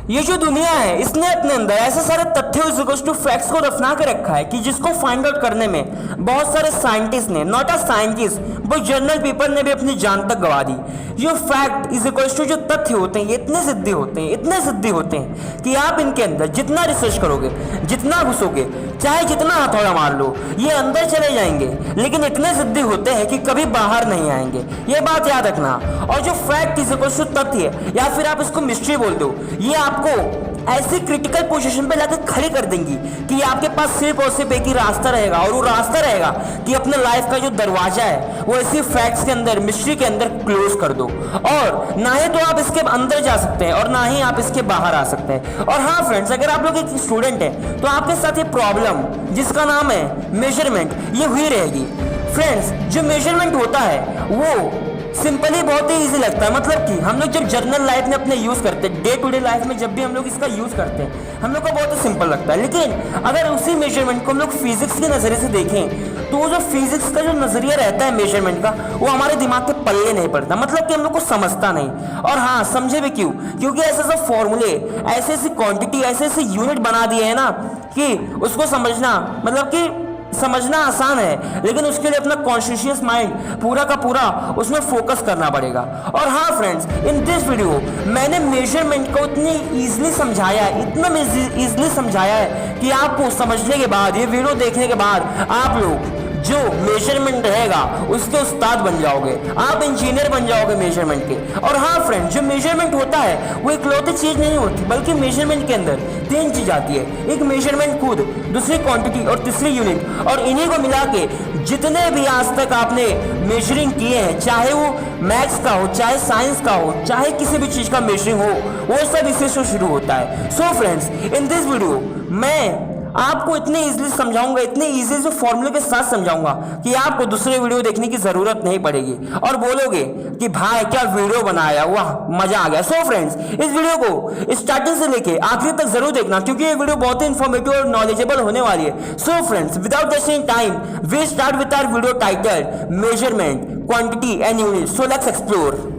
ये जो दुनिया है इसने अपने अंदर ऐसे सारे तथ्यों टू फैक्ट्स को दफना के रखा है कि जिसको फाइंड आउट करने में बहुत सारे साइंटिस्ट ने, नॉट अ साइंटिस्ट, वो जर्नल पेपर ने भी अपनी जान तक गवा दी। ये फैक्ट इज इक्वल्स टू जो तथ्य होते हैं ये इतने सिद्धि होते हैं, इतने सिद्धि होते हैं कि आप इनके अंदर जितना रिसर्च करोगे, जितना घुसोगे, चाहे जितना हथौड़ा मार लो, ये अंदर चले जाएंगे, लेकिन इतने सिद्धि होते हैं कि कभी बाहर नहीं आएंगे। ये बात याद रखना। और जो फैक्ट इज इक्वल्स टू तथ्य या फिर आप इसको मिस्ट्री बोल दो, ये आपको ऐसी क्रिटिकल पोजीशन पे लाकर खड़ी कर देंगी कि आपके पास सिर्फ और सिर्फ एक ही रास्ता रहेगा, और वो रास्ता रहेगा कि अपने लाइफ का जो दरवाजा है वो ऐसी फैक्ट्स के अंदर, मिस्ट्री के अंदर क्लोज कर दो। और ना ही तो आप इसके अंदर जा सकते हैं और ना ही आप इसके बाहर आ सकते हैं। और हाँ फ्रेंड्स, अगर आप लोग एक स्टूडेंट हैं तो आपके साथ ये प्रॉब्लम जिसका नाम है मेजरमेंट, ये हुई रहेगी। फ्रेंड्स, जो मेजरमेंट होता है वो सिंपली बहुत ही इजी लगता है। मतलब कि हम लोग जब जर्नल लाइफ में अपने यूज़ करते हैं, डे टू डे लाइफ में जब भी हम लोग इसका यूज़ करते हैं, हम लोग को बहुत ही सिंपल लगता है। लेकिन अगर उसी मेजरमेंट को हम लोग फिजिक्स के नज़रिए से देखें तो वो जो फिजिक्स का जो नज़रिया रहता है मेजरमेंट का, वो हमारे दिमाग के पल्ले नहीं पड़ता। मतलब कि हम लोग को समझता नहीं। और हाँ, समझे भी क्यों? क्योंकि ऐसे ऐसे फॉर्मूले, ऐसे ऐसी क्वांटिटी, ऐसे ऐसे यूनिट बना दिए हैं ना कि उसको समझना, मतलब कि समझना आसान है, लेकिन उसके लिए अपना कॉन्शियस माइंड पूरा का पूरा उसमें फोकस करना पड़ेगा। और हाँ फ्रेंड्स, इन दिस वीडियो मैंने मेजरमेंट को इतनी इजीली समझाया है, इतना इजीली समझाया है कि आपको समझने के बाद, ये वीडियो देखने के बाद आप लोग जो मेजरमेंट रहेगा उसके उस्ताद बन जाओगे, आप इंजीनियर बन जाओगे मेजरमेंट के। और हाँ फ्रेंड, जो मेजरमेंट होता है वो इकलौती चीज नहीं होती, बल्कि मेजरमेंट के अंदर 3 चीज आती है। एक मेजरमेंट खुद, दूसरी क्वांटिटी और तीसरी यूनिट। और इन्हीं को मिला के जितने भी आज तक आपने मेजरिंग किए हैं, चाहे वो मैथ्स का हो, चाहे साइंस का हो, चाहे किसी भी चीज का मेजरिंग हो, वो सब इसी से शुरू होता है। So friends, in this video मैं आपको इतने इजीली समझाऊंगा, इतने इजी से फॉर्मूले के साथ समझाऊंगा कि आपको दूसरे वीडियो देखने की जरूरत नहीं पड़ेगी और बोलोगे कि भाई क्या वीडियो बनाया, वाह मजा आ गया। सो फ्रेंड्स, इस वीडियो को स्टार्टिंग से लेके आखिरी तक जरूर देखना, क्योंकि ये वीडियो बहुत ही इंफॉर्मेटिव और नॉलेजेबल होने वाली है। So friends, without wasting time we start with our video title measurement, quantity and unit. So let's explore.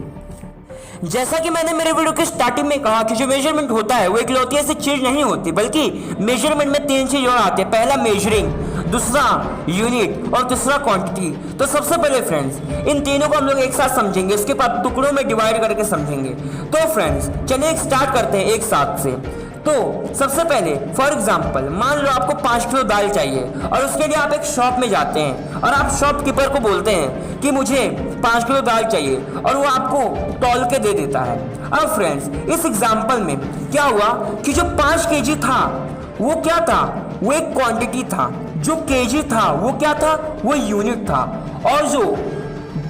जैसा कि मैंने मेरे वीडियो के स्टार्टिंग में कहा कि जो मेजरमेंट होता है वो इकलौती ऐसी चीज नहीं होती, बल्कि मेजरमेंट में 3 चीज और आते हैं। पहला मेजरिंग, दूसरा यूनिट और तीसरा क्वांटिटी। तो सबसे पहले फ्रेंड्स, इन तीनों को हम लोग एक साथ समझेंगे, उसके बाद टुकड़ों में डिवाइड करके समझेंगे। तो फ्रेंड्स चलिए स्टार्ट करते हैं एक साथ से। तो सबसे पहले फॉर एग्जाम्पल, मान लो आपको 5 किलो दाल चाहिए और उसके लिए आप एक शॉप में जाते हैं और आप शॉपकीपर को बोलते हैं कि मुझे 5 किलो दाल चाहिए, और वो आपको तौल के दे देता है। अब फ्रेंड्स, इस एग्जाम्पल में क्या हुआ कि जो 5 केजी था वो क्या था? वो एक क्वांटिटी था। जो केजी था वो क्या था? वो यूनिट था। और जो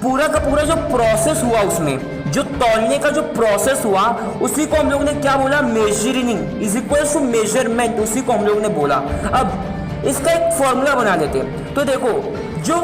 पूरा का पूरा जो प्रोसेस हुआ, उसमें जो तौलने का जो प्रोसेस हुआ, उसी को हम लोग ने क्या बोला? Measuring is equal to measurement, उसी को हम लोग ने बोला। अब इसका एक फॉर्मूला बना लेते हैं। तो देखो, जो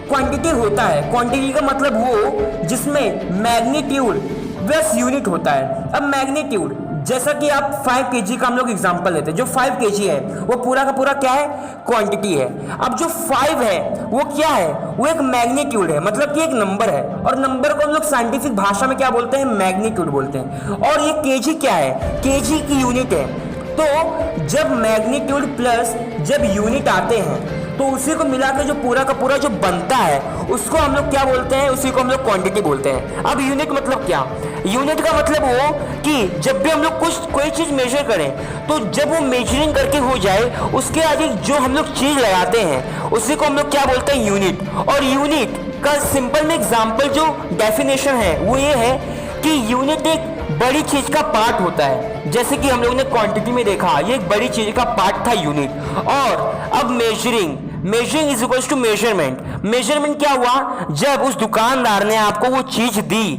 क्वांटिटी होता है, क्वांटिटी का मतलब वो जिसमें मैग्नीट्यूड प्लस यूनिट होता है। अब मैग्नीट्यूड, जैसा कि आप 5 केजी का हम लोग एग्जांपल लेते हैं, जो 5 केजी है वो पूरा का पूरा क्या है? क्वांटिटी है। अब जो 5 है वो क्या है? वो एक मैग्नीट्यूड है, मतलब कि एक नंबर है, और नंबर को हम लोग साइंटिफिक भाषा में क्या बोलते हैं? मैग्नीट्यूड बोलते हैं। और ये केजी क्या है? केजी की यूनिट है। तो जब मैग्नीट्यूड प्लस जब यूनिट आते हैं तो उसी को मिला के जो पूरा का पूरा जो बनता है उसको हम लोग क्या बोलते हैं? उसी को हम लोग क्वांटिटी बोलते हैं। अब यूनिट मतलब क्या? यूनिट का मतलब वो कि जब भी हम लोग कोई चीज मेजर करें तो जब वो मेजरिंग करके हो जाए, उसके आगे जो हम लोग चीज लगाते हैं उसी को हम लोग क्या बोलते हैं? यूनिट। और यूनिट का सिंपल में एग्जाम्पल जो डेफिनेशन है वो ये है कि यूनिट एक बड़ी चीज का पार्ट होता है। जैसे कि हम लोग ने क्वांटिटी में देखा, ये एक बड़ी चीज का पार्ट था यूनिट। और अब measuring is equal to measurement. Measurement क्या हुआ? जब उस दुकानदार ने आपको वो चीज दी,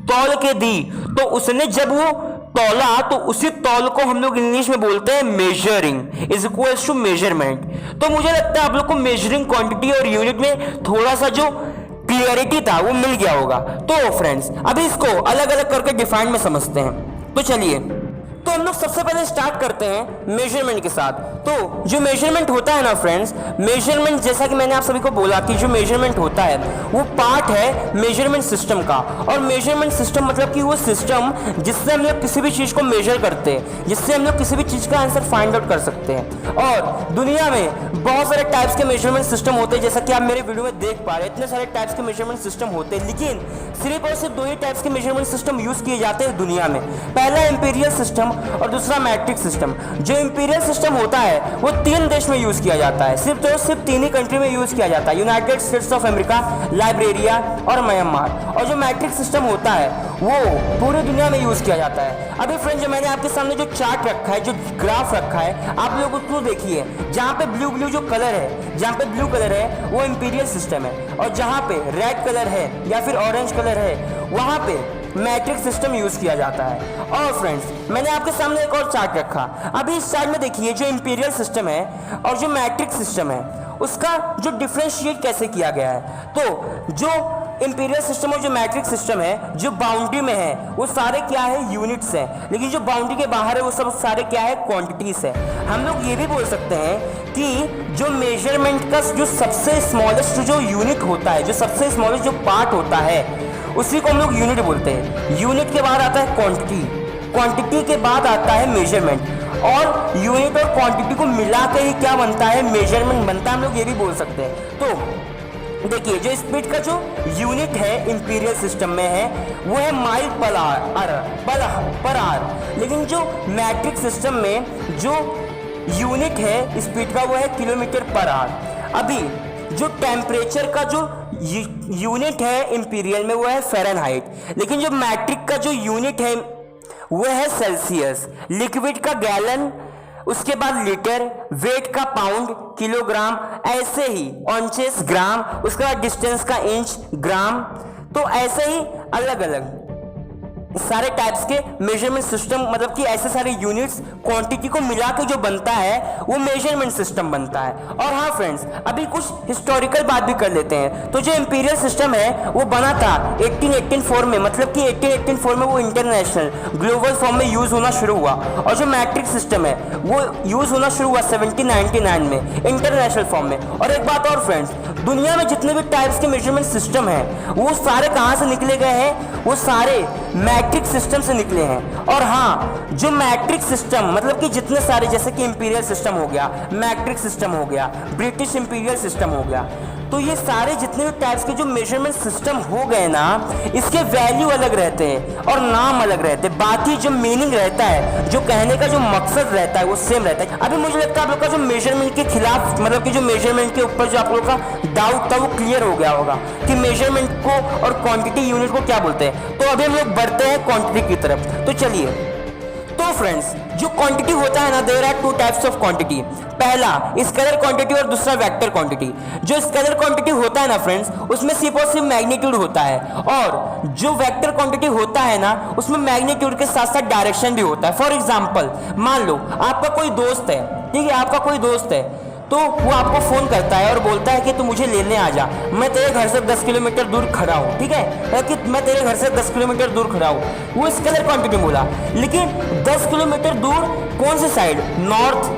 तौल के दी, तो उसने जब वो तौला तो उसी तौल को हम लोग इंग्लिश में बोलते हैं measuring is equal to measurement. तो मुझे लगता है आप लोग को मेजरिंग, क्वांटिटी और यूनिट में थोड़ा सा जो क्लियरिटी था वो मिल गया होगा। तो फ्रेंड्स, अभी इसको अलग अलग करके डिफाइन में समझते हैं। तो चलिए, तो हम लोग सबसे पहले स्टार्ट करते हैं मेजरमेंट के साथ। तो जो मेजरमेंट होता है ना फ्रेंड्स, मेजरमेंट जैसा कि मैंने आप सभी को बोला कि जो मेजरमेंट होता है वो पार्ट है मेजरमेंट सिस्टम का। और मेजरमेंट सिस्टम मतलब कि वो सिस्टम जिससे हम लोग किसी भी चीज़ को मेजर करते हैं, जिससे हम लोग किसी भी चीज़ का आंसर फाइंड आउट कर सकते हैं। और दुनिया में बहुत सारे टाइप्स के मेजरमेंट सिस्टम होते हैं, जैसा कि आप मेरे वीडियो में देख पा रहे हैं। इतने सारे टाइप्स के मेजरमेंट सिस्टम होते हैं, लेकिन सिर्फ और सिर्फ 2 ही टाइप्स के मेजरमेंट सिस्टम यूज किए जाते हैं दुनिया में। पहला इंपीरियल सिस्टम और दूसरा मैट्रिक सिस्टम। जो इंपीरियल सिस्टम होता है वो 3 देश में यूज किया जाता है, सिर्फ 3 ही कंट्री में यूज किया जाता है, United states of America, Liberia और म्यांमार। और जो मैट्रिक सिस्टम होता है वो पूरी दुनिया में यूज किया जाता है। अभी फ्रेंड्स, जो मैंने आपके सामने जो चार्ट रखा है, जो ग्राफ रखा है, आप लोग उसको देखिए। जहाँ पे ब्लू जो कलर है, जहाँ पे ब्लू कलर है वो इंपीरियल सिस्टम है, और जहाँ पे रेड कलर है या फिर ऑरेंज कलर है वहाँ पे मैट्रिक सिस्टम यूज किया जाता है। और फ्रेंड्स, मैंने आपके सामने एक और चार्ट रखा। अभी इस चार्ट में देखिए, जो इंपीरियल सिस्टम है और जो मैट्रिक सिस्टम है उसका जो डिफरेंशिएट कैसे किया गया है। तो जो इंपीरियल सिस्टम और जो मैट्रिक सिस्टम है, जो बाउंड्री में है वो सारे क्या है, यूनिट्स हैं, लेकिन जो बाउंड्री के बाहर है वो सब सारे क्या है, क्वांटिटीज है। हम लोग ये भी बोल सकते हैं कि जो मेजरमेंट का जो सबसे स्मॉलेस्ट जो यूनिट होता है, जो सबसे स्मॉलेस्ट जो पार्ट होता है, उसी को हम लोग यूनिट बोलते हैं। यूनिट के बाद आता है क्वांटिटी, क्वांटिटी के बाद आता है मेजरमेंट, और यूनिट और क्वांटिटी को मिला के ही क्या बनता है, मेजरमेंट बनता है। हम लोग ये भी बोल सकते हैं। तो देखिए, जो स्पीड का जो यूनिट है इंपीरियल सिस्टम में है वो है माइल पर आवर, लेकिन जो मैट्रिक सिस्टम में जो यूनिट है स्पीड का वो है किलोमीटर पर आवर। अभी जो टेम्परेचर का जो यूनिट है इंपीरियल में वो है फ़ारेनहाइट, लेकिन जो मैट्रिक का जो यूनिट है वो है सेल्सियस। लिक्विड का गैलन, उसके बाद लीटर, वेट का पाउंड, किलोग्राम, ऐसे ही ऑंचेस ग्राम, उसके बाद डिस्टेंस का इंच ग्राम। तो ऐसे ही अलग अलग सारे टाइप्स के मेजरमेंट सिस्टम, मतलब कि ऐसे सारे यूनिट्स क्वांटिटी को मिला के जो बनता है वो मेजरमेंट सिस्टम बनता है। और हाँ फ्रेंड्स, अभी कुछ हिस्टोरिकल बात भी कर लेते हैं। तो जो इंपीरियल सिस्टम है वो बना था 1884 में, मतलब कि 1884 में वो इंटरनेशनल ग्लोबल फॉर्म में यूज होना शुरू हुआ। और जो मैट्रिक सिस्टम है वो यूज होना शुरू हुआ 1799 में इंटरनेशनल फॉर्म में। और एक बात और फ्रेंड्स, दुनिया में जितने भी टाइप्स के मेजरमेंट सिस्टम है वो सारे कहाँ से निकले गए हैं, वो सारे मैट्रिक सिस्टम से निकले हैं। और हाँ, जो मैट्रिक सिस्टम मतलब कि जितने सारे, जैसे कि इंपीरियल सिस्टम हो गया, मैट्रिक सिस्टम हो गया, ब्रिटिश इंपीरियल सिस्टम हो गया, तो ये सारे जितने भी टाइप्स के जो मेजरमेंट सिस्टम हो गए ना, इसके वैल्यू अलग रहते हैं और नाम अलग रहते हैं, बाकी जो मीनिंग रहता है, जो कहने का जो मकसद रहता है वो सेम रहता है। अभी मुझे लगता है आप लोग का जो मेजरमेंट के खिलाफ, मतलब कि जो मेजरमेंट के ऊपर जो आप लोग का डाउट था वो क्लियर हो गया होगा कि मेजरमेंट को और क्वांटिटी यूनिट को क्या बोलते हैं। तो अभी हम लोग बढ़ते हैं क्वांटिटी की तरफ। तो चलिए, तो फ्रेंड्स, जो क्वांटिटी होता है ना, there are 2 types of quantity. पहला स्केलर क्वांटिटी और दूसरा वेक्टर क्वांटिटी। जो स्केलर क्वांटिटी होता है ना फ्रेंड्स, उसमें सिर्फ और सिर्फ मैग्नीट्यूड होता है, और जो वेक्टर क्वांटिटी होता है ना, उसमें मैग्नीट्यूड के साथ साथ डायरेक्शन भी होता है। फॉर एग्जांपल, मान लो आपका कोई दोस्त है, ठीक है, आपका कोई दोस्त है, तो वो आपको फोन करता है और बोलता है कि तू मुझे लेने आ जा, मैं तेरे घर से 10 किलोमीटर दूर खड़ा हूँ, ठीक है, कि मैं तेरे घर से 10 किलोमीटर दूर खड़ा हूँ। वो स्केलर क्वांटिटी बोला, लेकिन 10 किलोमीटर दूर कौन से side, north,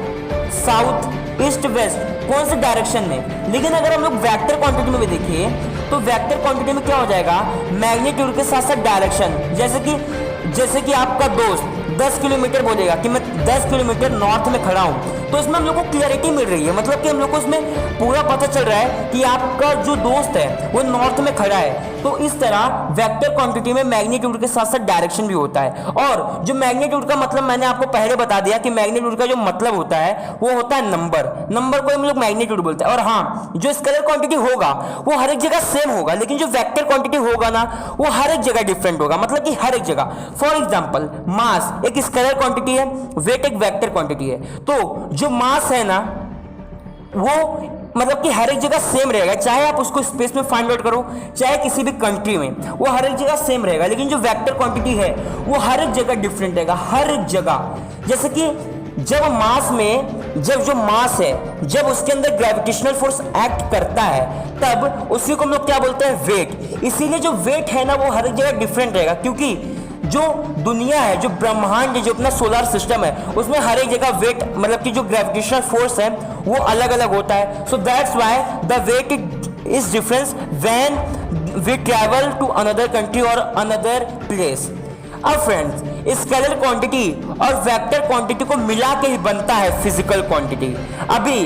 south, east, west, कौन से डायरेक्शन में। लेकिन अगर हम लोग वेक्टर क्वांटिटी में भी देखिए तो वेक्टर क्वांटिटी में क्या हो जाएगा, मैग्नीट्यूड के साथ साथ डायरेक्शन। जैसे कि आपका दोस्त 10 किलोमीटर बोलेगा कि मैं 10 किलोमीटर नॉर्थ में खड़ा हूँ, तो इसमें हम लोग को क्लैरिटी मिल रही है, मतलब कि हम लोग को इसमें पूरा पता चल रहा है कि आपका जो दोस्त है वो नॉर्थ में खड़ा है। तो इस तरह वेक्टर क्वांटिटी में मैग्नीट्यूड के साथ साथ डायरेक्शन भी होता है। और जो मैग्नीट्यूड का मतलब मैंने आपको पहले बता दिया कि मैग्नीट्यूड का जो मतलब होता है वो होता है नंबर को हम लोग मैग्नीट्यूड बोलते हैं। और हाँ, जो स्केलर क्वांटिटी होगा वो हर एक जगह सेम होगा, लेकिन जो वेक्टर क्वांटिटी होगा ना वो हर एक जगह डिफरेंट होगा, मतलब कि हर एक जगह। फॉर एग्जाम्पल, मास एक स्केलर क्वांटिटी है, वेट एक वेक्टर क्वांटिटी है। तो जो मास है ना वो मतलब कि हर एक जगह सेम रहेगा, चाहे आप उसको स्पेस में फाइंड आउट करो, चाहे किसी भी कंट्री में, वो हर एक जगह सेम रहेगा। लेकिन जो वेक्टर क्वांटिटी है वो हर एक जगह डिफरेंट रहेगा, हर एक जगह। जैसे कि जब जो मास है, जब उसके अंदर ग्रेविटेशनल फोर्स एक्ट करता है, तब उसी को हम लोग क्या बोलते हैं, वेट। इसीलिए जो वेट है ना वो हर एक जगह डिफरेंट रहेगा, क्योंकि जो दुनिया है, जो ब्रह्मांड है, जो अपना सोलर सिस्टम है, उसमें हर एक जगह वेट मतलब कि जो ग्रेविटेशनल फोर्स है वो अलग अलग होता है। So that's why the weight is difference when we travel to another country और अनदर प्लेस। अब फ्रेंड्स, स्केलर क्वांटिटी और वेक्टर क्वांटिटी को मिला के ही बनता है फिजिकल क्वांटिटी। अभी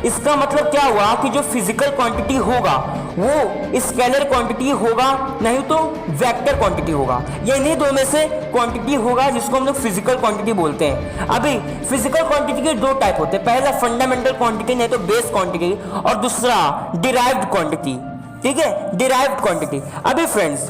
इसका मतलब क्या हुआ कि जो फिजिकल क्वांटिटी होगा वो स्केलर क्वांटिटी होगा, नहीं तो वेक्टर क्वांटिटी होगा। ये इन्हीं दो में से क्वांटिटी होगा जिसको हम लोग फिजिकल क्वांटिटी बोलते हैं। अभी फिजिकल क्वांटिटी के दो टाइप होते हैं, पहला फंडामेंटल क्वांटिटी नहीं तो बेस क्वांटिटी, और दूसरा डिराइव्ड क्वांटिटी। ठीक है, डिराइव्ड क्वांटिटी। अभी फ्रेंड्स,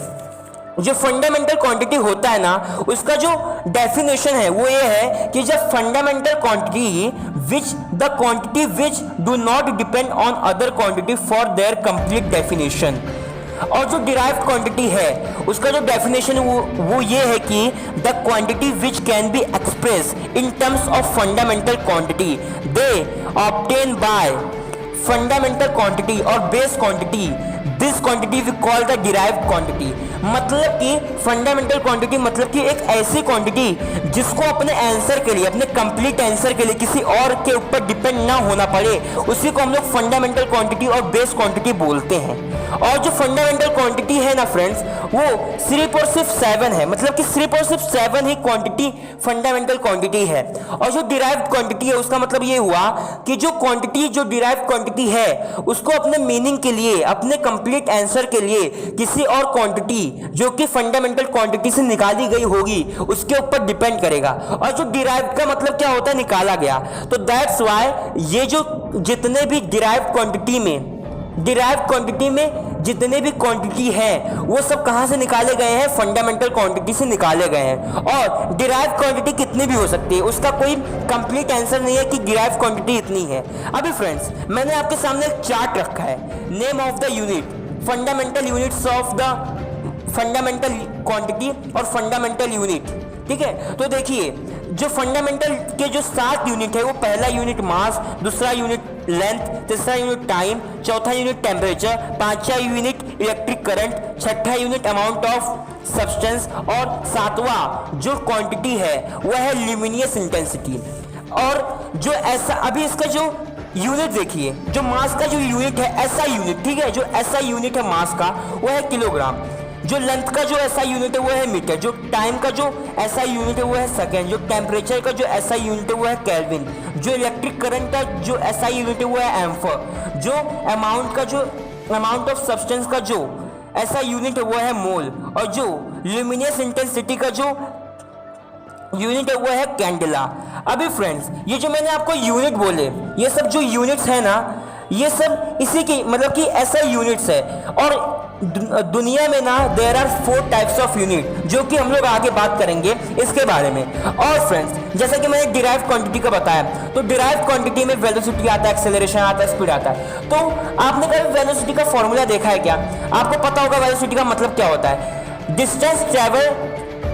जो फंडामेंटल क्वांटिटी होता है ना, उसका जो डेफिनेशन है वो ये है कि जब fundamental quantity which the quantity which do not depend on other quantity for their complete definition. और जो डिराइव्ड क्वांटिटी है उसका जो डेफिनेशन वो ये है कि the quantity which can be express in terms of fundamental quantity they obtain by fundamental quantity और base quantity, this quantity we call the derived quantity. मतलब कि फंडामेंटल क्वांटिटी मतलब कि एक ऐसी क्वांटिटी जिसको अपने आंसर के लिए, अपने कंप्लीट आंसर के लिए किसी और के ऊपर डिपेंड ना होना पड़े, उसी को हम लोग फंडामेंटल क्वांटिटी और बेस क्वांटिटी बोलते हैं। और जो फंडामेंटल क्वांटिटी है ना फ्रेंड्स, वो सिर्फ और सिर्फ 7 है, मतलब कि सिर्फ और सिर्फ 7 ही क्वांटिटी फंडामेंटल क्वांटिटी है। और जो डिराइव्ड क्वांटिटी है उसका मतलब ये हुआ कि जो क्वांटिटी, जो डिराइव्ड क्वांटिटी है उसको अपने मीनिंग के लिए, अपने कंप्लीट आंसर के लिए किसी और क्वांटिटी जो कि फंडामेंटल क्वांटिटी से निकाली गई होगी उसके ऊपर डिपेंड करेगा। और जो डिराइव्ड का मतलब क्या होता है, निकाला गया। तो दैट्स व्हाई ये जो जितने भी डिराइव्ड क्वांटिटी में जितने भी क्वांटिटी है वो सब कहां से निकाले गए हैं, फंडामेंटल क्वांटिटी से निकाले गए हैं। और डिराइव्ड क्वांटिटी कितनी भी हो सकती है, उसका कोई कंप्लीट आंसर नहीं है कि डिराइव्ड क्वांटिटी इतनी है। अभी फ्रेंड्स, मैंने आपके सामने एक चार्ट रखा है, name of the unit, fundamental units of the fundamental quantity और फंडामेंटल यूनिट। ठीक है, तो देखिए जो फंडामेंटल के जो 7 यूनिट है, वो पहला यूनिट मास, दूसरा यूनिट लेंथ, तीसरा यूनिट टाइम, चौथा यूनिट टेम्परेचर, पांचवा यूनिट इलेक्ट्रिक करंट, छठा यूनिट अमाउंट ऑफ सब्सटेंस, और सातवां जो क्वांटिटी है वह है ल्यूमिनियस इंटेंसिटी। और जो ऐसा, अभी इसका जो यूनिट देखिए, जो मास का जो यूनिट है, ऐसा यूनिट, ठीक है, जो ऐसा यूनिट है मास का वो है किलोग्राम, जो लेंथ का जो ऐसा यूनिट है वो है मीटर, जो टाइम का जो ऐसा यूनिट है वो है सेकेंड, जो टेम्परेचर का जो ऐसा यूनिट है वो है केल्विन, जो इलेक्ट्रिक करंट का जो ऐसा यूनिट है वो है एम्फर, जो अमाउंट ऑफ सब्सटेंस का जो ऐसा यूनिट है वो है मोल, और जो ल्यूमिनियस इंटेंसिटी का जो यूनिट है वो है कैंडेला। अभी फ्रेंड्स, ये जो मैंने आपको यूनिट बोले, ये सब जो यूनिट्स है ना, ये सब इसी की मतलब कि ऐसा यूनिट्स है। और दुनिया में ना there are 4 types of unit, जो कि हम लोग आगे बात करेंगे इसके बारे में। और फ्रेंड्स, जैसा कि मैंने डिराइव्ड क्वांटिटी का बताया, तो डिराइव्ड क्वांटिटी में वेलोसिटी आता है, एक्सेलरेशन आता है, स्पीड आता है। तो आपने कभी वेलोसिटी का फॉर्मूला देखा है क्या? आपको पता होगा वेलोसिटी का मतलब क्या होता है, distance travel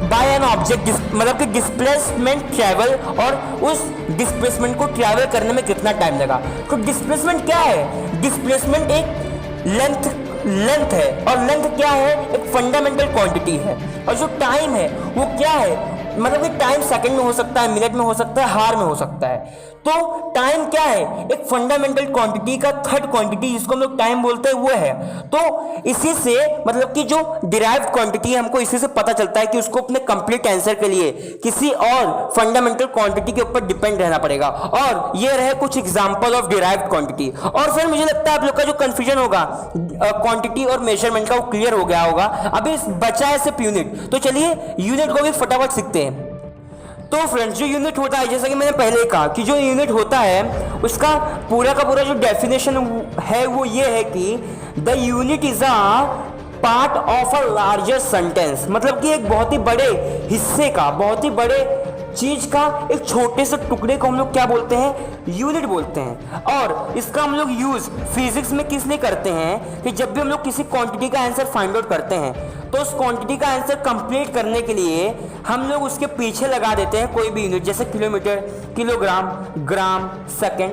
by an object, मतलब कि डिस्प्लेसमेंट ट्रैवल, और उस डिस्प्लेसमेंट को ट्रैवल करने में कितना टाइम लगा। तो डिस्प्लेसमेंट क्या है? डिस्प्लेसमेंट एक लेंथ है, और लेंथ क्या है? एक फंडामेंटल क्वांटिटी है। और जो टाइम है वो क्या है? मतलब कि टाइम सेकंड में हो सकता है, मिनट में हो सकता है, हार में हो सकता है। तो टाइम क्या है? एक फंडामेंटल क्वांटिटी का थर्ड क्वांटिटी जिसको हम लोग टाइम बोलते हैं वो है। तो इसी से मतलब कि जो डिराइव्ड क्वांटिटी है, हमको इसी से पता चलता है कि उसको अपने कंप्लीट आंसर के लिए किसी और फंडामेंटल क्वांटिटी के ऊपर डिपेंड रहना पड़ेगा। और ये रहे कुछ एग्जांपल ऑफ डिराइव्ड क्वांटिटी। और फिर मुझे लगता है आप लोग का जो कंफ्यूजन होगा क्वांटिटी और मेजरमेंट का, वो क्लियर हो गया होगा। अभी बचा है सिर्फ यूनिट, तो चलिए यूनिट को भी फटाफट सीखते हैं। तो फ्रेंड्स, जो यूनिट होता है, जैसा कि मैंने पहले कहा कि जो यूनिट होता है उसका पूरा का पूरा जो डेफिनेशन है वो ये है कि the unit is a part of a larger sentence, मतलब कि एक बहुत ही बड़े हिस्से का, बहुत ही बड़े चीज का एक छोटे से टुकड़े को हम लोग क्या बोलते हैं? यूनिट बोलते हैं। और इसका हम लोग यूज फिजिक्स में किस लिए करते हैं कि जब भी हम लोग किसी क्वांटिटी का आंसर फाइंड आउट करते हैं तो उस क्वांटिटी का आंसर कंप्लीट करने के लिए हम लोग उसके पीछे लगा देते हैं कोई भी यूनिट, जैसे किलोमीटर, किलोग्राम, ग्राम, सेकेंड,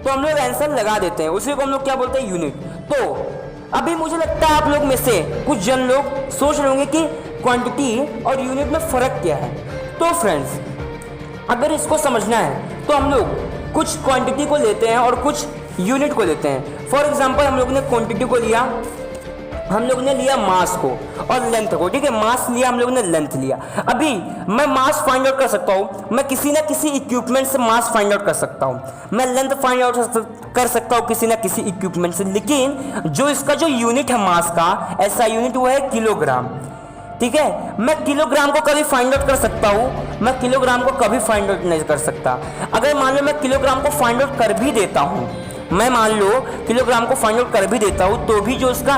तो हम लोग आंसर लगा देते हैं, उसी को हम लोग क्या बोलते हैं? यूनिट। तो अभी मुझे लगता है आप लोग में से कुछ जन लोग सोच रहे होंगे कि क्वांटिटी और यूनिट में फ़र्क क्या है। तो फ्रेंड्स, अगर इसको समझना है तो हम लोग कुछ क्वांटिटी को लेते हैं और कुछ यूनिट को लेते हैं। फॉर एग्जांपल हम लोग ने क्वांटिटी को लिया, हम लोग ने लिया मास को और लेंथ को, ठीक है। मास लिया, हम लोग ने लेंथ लिया। अभी मैं मास फाइंड आउट कर सकता हूँ, मैं किसी ना किसी इक्विपमेंट से मास फाइंड आउट कर सकता हूँ, मैं लेंथ फाइंड आउट कर सकता हूँ किसी ना किसी इक्विपमेंट से। लेकिन जो इसका जो यूनिट है मास का, ऐसा यूनिट वो है किलोग्राम, ठीक है। मैं किलोग्राम को कभी फाइंड आउट कर सकता हूँ, मैं किलोग्राम को कभी फाइंड आउट नहीं कर सकता। अगर मान लो मैं किलोग्राम को फाइंड आउट कर भी देता हूँ, मैं मान लो किलोग्राम को फाइंड आउट कर भी देता हूँ, तो भी जो उसका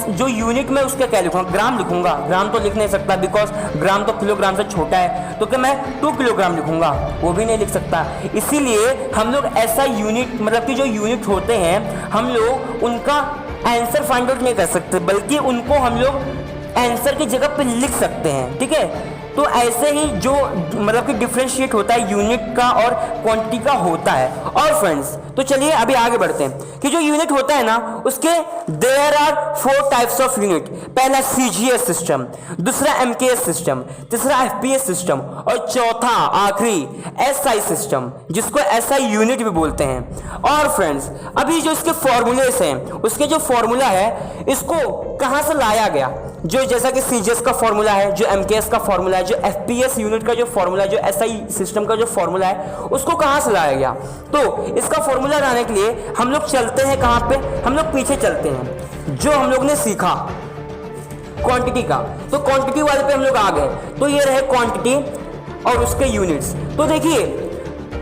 जो यूनिट में उसका क्या लिखूंगा, ग्राम लिखूंगा। ग्राम तो लिख नहीं सकता, बिकॉज ग्राम तो किलोग्राम से छोटा है। तो क्या मैं 2 किलोग्राम लिखूंगा, वो भी नहीं लिख सकता। इसीलिए हम लोग ऐसा यूनिट, मतलब कि जो यूनिट होते हैं, हम लोग उनका आंसर फाइंड आउट नहीं कर सकते, बल्कि उनको हम लोग आंसर की जगह पे लिख सकते हैं, ठीक है। तो ऐसे ही जो मतलब कि डिफरेंशिएट होता है यूनिट का और क्वांटिटी का होता है। और फ्रेंड्स, तो चलिए अभी आगे बढ़ते हैं कि जो यूनिट होता है ना, उसके there are 4 types of unit. पहला सीजीएस सिस्टम, दूसरा एमकेएस सिस्टम, तीसरा एफपीएस सिस्टम और चौथा आखिरी एसआई सिस्टम, जिसको एसआई यूनिट भी बोलते हैं। और फ्रेंड्स, अभी जो इसके फॉर्मूलेस हैं, उसके जो फॉर्मूला है, इसको कहाँ से लाया गया, जो जैसा कि सीजीएस का फॉर्मूला है, जो एमकेएस का फॉर्मूला है, जो एफपीएस यूनिट का जो फॉर्मूला है, जो एसआई सिस्टम का जो फॉर्मूला है, उसको कहाँ से लाया गया। तो इसका फॉर्मूला लाने के लिए हम लोग चलते हैं कहाँ पे, हम लोग पीछे चलते हैं, जो हम लोग ने सीखा क्वांटिटी का। तो क्वांटिटी वाले पे हम लोग आ गए, तो ये रहे क्वांटिटी और उसके यूनिट्स। तो देखिए,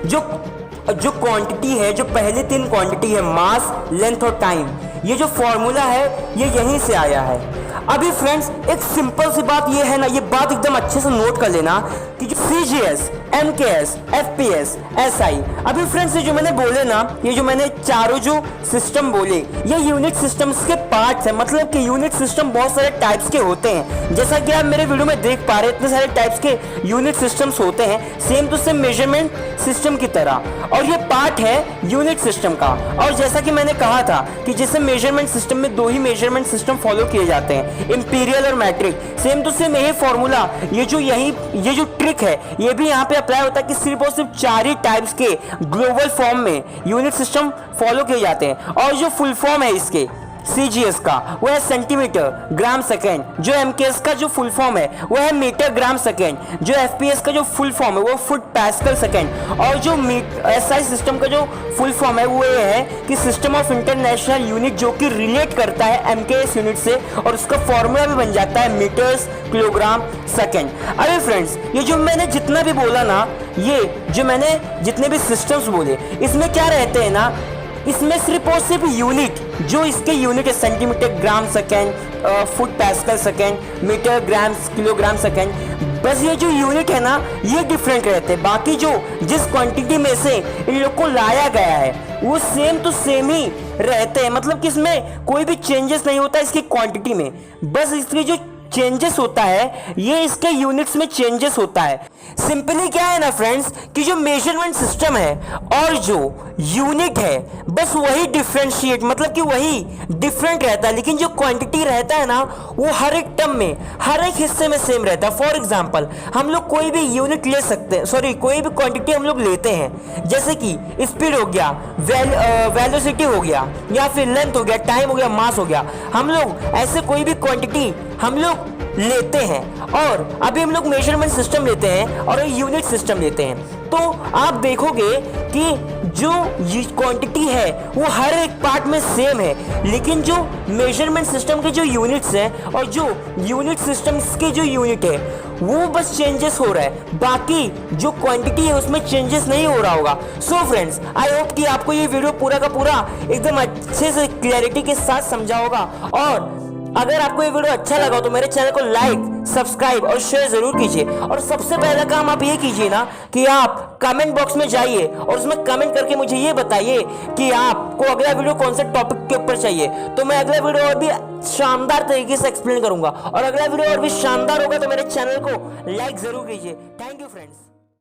जो क्वांटिटी है, जो पहली 3 क्वांटिटी है, मास, लेंथ और टाइम, ये जो फॉर्मूला है ये यहीं से आया है। अभी फ्रेंड्स, एक सिंपल सी बात ये है ना, ये बात एकदम अच्छे से नोट कर लेना कि जो सीजीएस, एमकेएस, एफपीएस, एसआई, अभी फ्रेंड्स ये जो मैंने बोले ना, ये जो मैंने चारों जो सिस्टम बोले, ये यूनिट सिस्टम्स के पार्ट्स हैं। मतलब कि यूनिट सिस्टम बहुत सारे टाइप्स के होते हैं, जैसा कि आप मेरे वीडियो में देख पा रहे हैं, इतने सारे टाइप्स के यूनिट सिस्टम्स होते हैं, same to same measurement system की तरह। और ये पार्ट है यूनिट सिस्टम का। और जैसा कि मैंने कहा था कि जैसे मेजरमेंट सिस्टम में 2 ही मेजरमेंट सिस्टम फॉलो किए जाते हैं, इंपीरियल और मैट्रिक, सेम टू सेम यही फॉर्मूला, ये जो ट्रिक है, ये भी यहाँ पे अप्लाई होता है कि सिर्फ और सिर्फ 4 ही टाइप्स के ग्लोबल फॉर्म में यूनिट सिस्टम फॉलो किए जाते हैं। और जो फुल फॉर्म है इसके सीजीएस का, वो है सेंटीमीटर ग्राम सेकेंड। जो एमकेएस का जो फुल फॉर्म है वो है मीटर ग्राम सेकेंड। जो एफपीएस का जो फुल फॉर्म है वो फुट पास्कल सेकेंड। और जो एसआई सिस्टम का जो फुल फॉर्म है वो ये है कि सिस्टम ऑफ इंटरनेशनल यूनिट, जो कि रिलेट करता है एमकेएस यूनिट से, और उसका फॉर्मूला भी बन जाता है मीटर्स किलोग्राम सेकेंड। अरे फ्रेंड्स, ये जो मैंने जितना भी बोला ना, ये जो मैंने जितने भी सिस्टम्स बोले, इसमें क्या रहते हैं ना, इसमें सिर्फ और सिर्फ यूनिट, जो इसके यूनिट है, centimetre gram second, foot pascal second, metre gram kilogram second, बस ये जो यूनिट है ना, ये डिफरेंट रहते हैं। बाकी जो जिस क्वांटिटी में से इन लोग को लाया गया है वो सेम टू सेम ही रहते हैं। मतलब कि इसमें कोई भी चेंजेस नहीं होता इसकी क्वांटिटी में, बस इसकी जो चेंजेस होता है ये इसके यूनिट्स में चेंजेस होता है। सिंपली क्या है ना फ्रेंड्स, कि जो मेजरमेंट सिस्टम है और जो यूनिट है, बस वही डिफरेंशिएट, मतलब कि वही डिफरेंट रहता है, लेकिन जो क्वांटिटी रहता है ना, वो हर एक टर्म में, हर एक हिस्से में सेम रहता है। फॉर एग्जांपल, हम लोग कोई भी यूनिट ले सकते हैं, सॉरी कोई भी क्वांटिटी हम लोग लेते हैं, जैसे कि स्पीड हो गया, वेलोसिटी हो गया, या फिर लेंथ हो गया, टाइम हो गया, मास हो गया। हम लोग ऐसे कोई भी क्वांटिटी हम लोग लेते हैं, और अभी हम लोग मेजरमेंट सिस्टम लेते हैं और यूनिट सिस्टम लेते हैं। तो आप देखोगे कि जो क्वांटिटी है वो हर एक पार्ट में सेम है, लेकिन जो मेजरमेंट सिस्टम के जो यूनिट्स हैं और जो यूनिट सिस्टम्स के जो यूनिट है वो बस चेंजेस हो रहा है, बाकी जो क्वांटिटी है उसमें चेंजेस नहीं हो रहा होगा। सो फ्रेंड्स, आई होप कि आपको ये वीडियो पूरा का पूरा एकदम अच्छे से क्लैरिटी के साथ समझा होगा। और अगर आपको ये वीडियो अच्छा लगा तो मेरे चैनल को लाइक, सब्सक्राइब और शेयर जरूर कीजिए। और सबसे पहला काम आप ये कीजिए ना कि आप कमेंट बॉक्स में जाइए और उसमें कमेंट करके मुझे ये बताइए कि आपको अगला वीडियो कौन से टॉपिक के ऊपर चाहिए, तो मैं अगला वीडियो और भी शानदार तरीके से एक्सप्लेन करूंगा। और अगला वीडियो और भी शानदार होगा तो मेरे चैनल को लाइक जरूर कीजिए। Thank you friends.